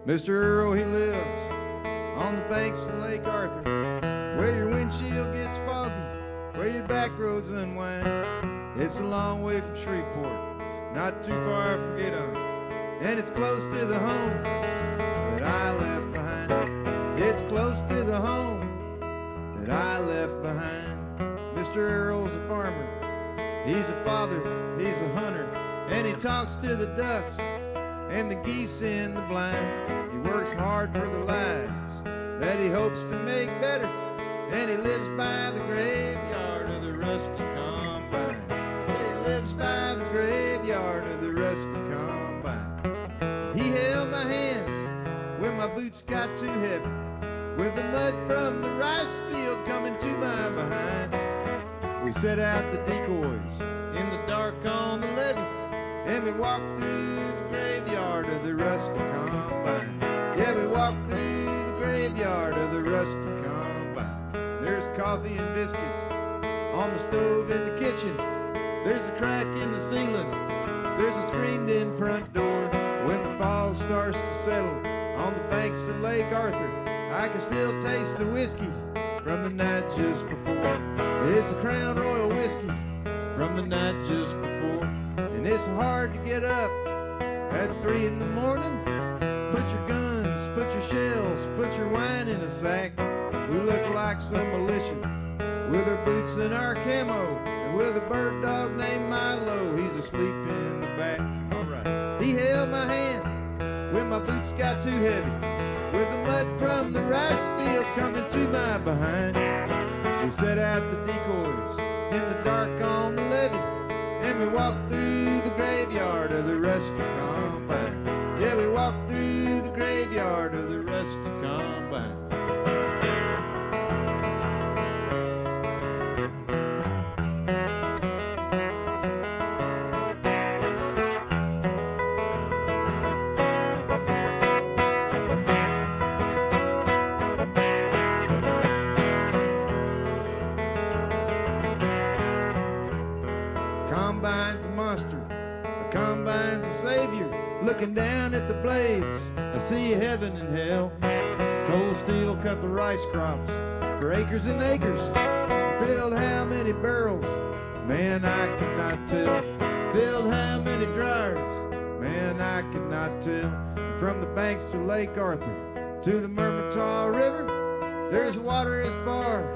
Mr. Errol, he lives on the banks of Lake Arthur, where your windshield gets foggy, where your back roads unwind. It's a long way from Shreveport, not too far from Gaydon, and it's close to the home that I left behind. It's close to the home that I left behind. Mr. Errol's a farmer, he's a father, he's a hunter, and he talks to the ducks and the geese in the blind. He works hard for the lives that he hopes to make better, and he lives by the graveyard of the rusty combine. He lives by the graveyard of the rusty combine. He held my hand when my boots got too heavy, with the mud from the rice field coming to my behind. We set out the decoys in the dark on the levee, and we walked through the graveyard of the rusty combine. Yeah, we walked through the graveyard of the rusty combine. There's coffee and biscuits on the stove in the kitchen. There's a crack in the ceiling. There's a screened-in front door. When the fog starts to settle on the banks of Lake Arthur, I can still taste the whiskey from the night just before. It's the Crown Royal whiskey from the night just before. And it's hard to get up at 3 in the morning. Put your guns, put your shells, put your wine in a sack. We look like some militia with our boots and our camo, and with a bird dog named Milo, he's asleep in the back. All right. He held my hand when my boots got too heavy, with the mud from the rice field coming to my behind. We set out the decoys in the dark on the levee, and we walked through the graveyard of the rusty combine. Yeah, we walked through the graveyard of the rusty combine. Combine's a monster, a combine's a savior. Looking down at the blades, I see heaven and hell. Cold steel cut the rice crops for acres and acres. Filled how many barrels? Man, I could not tell. Filled how many dryers? Man, I could not tell. From the banks of Lake Arthur to the Mermentau River, there's water as far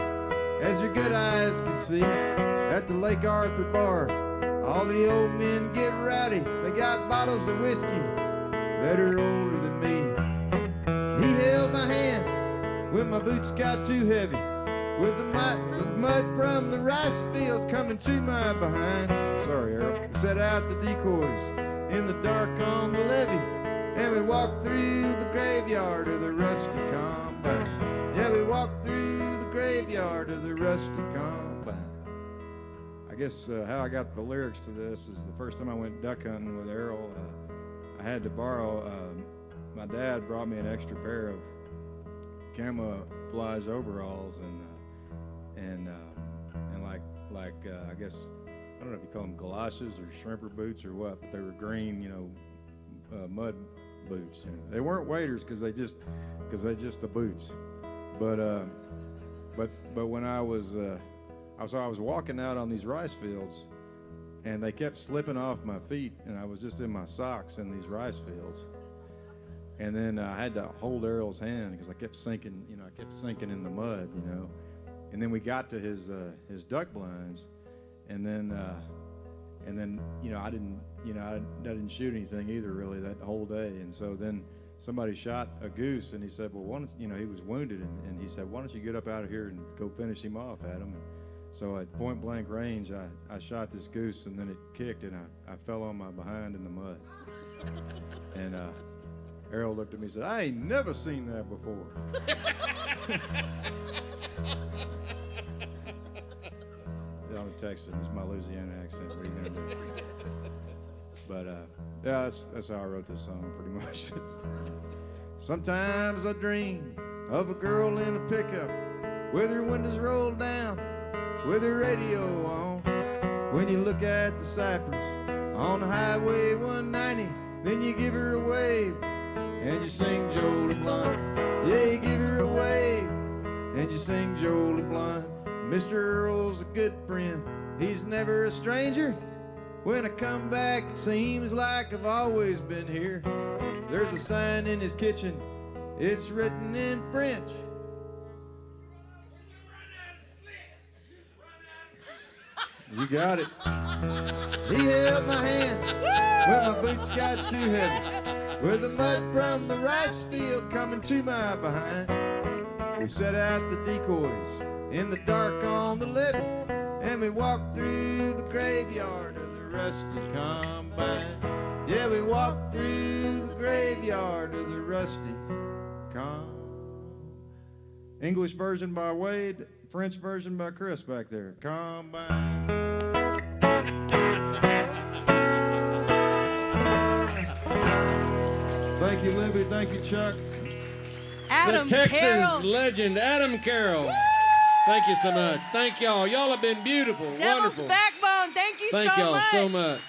as your good eyes can see. At the Lake Arthur bar, all the old men get rowdy. They got bottles of whiskey that are older than me. He held my hand when my boots got too heavy, with the mud from the rice field coming to my behind. Sorry, Errol. We set out the decoys in the dark on the levee, and we walked through the graveyard of the rusty combine. Yeah, we walked through the graveyard of the rusty combine. I guess how I got the lyrics to this is the first time I went duck hunting with Errol, I had to borrow, my dad brought me an extra pair of camouflage overalls and like I guess, I don't know if you call them galoshes or shrimper boots or what, but they were green, mud boots. They weren't waders because they just the boots. But when I was walking out on these rice fields, and they kept slipping off my feet, and I was just in my socks in these rice fields. And then I had to hold Errol's hand because I kept sinking in the mud, And then we got to his duck blinds, and then I didn't shoot anything either really that whole day. And so then somebody shot a goose, and he said, well, he was wounded, and he said, why don't you get up out of here and go finish him off, Adam? So at point blank range, I shot this goose, and then it kicked, and I fell on my behind in the mud. And Errol looked at me and said, I ain't never seen that before. I'm Texan. It's my Louisiana accent. What are you going to do? But yeah, that's how I wrote this song pretty much. Sometimes I dream of a girl in a pickup with her windows rolled down, with her radio on. When you look at the cypress on Highway 190, then you give her a wave and you sing Joe LeBlanc. Yeah, you give her a wave, and you sing Joe LeBlanc. Mr. Errol's a good friend, he's never a stranger. When I come back, it seems like I've always been here. There's a sign in his kitchen, it's written in French. You got it. He held my hand when my boots got too heavy, with the mud from the rice field coming to my behind. We set out the decoys in the dark on the levee, and we walked through the graveyard of the rusty combine. Yeah, we walked through the graveyard of the rusty combine. English version by Wade, French version by Chris back there. Combine. Thank you, Libby. Thank you, Chuck. Adam the Texas Carroll. legend, Adam Carroll. Woo! Thank you so much. Thank y'all. Y'all have been beautiful. Devil's Wonderful. Backbone. Thank you Thank so y'all much. so much.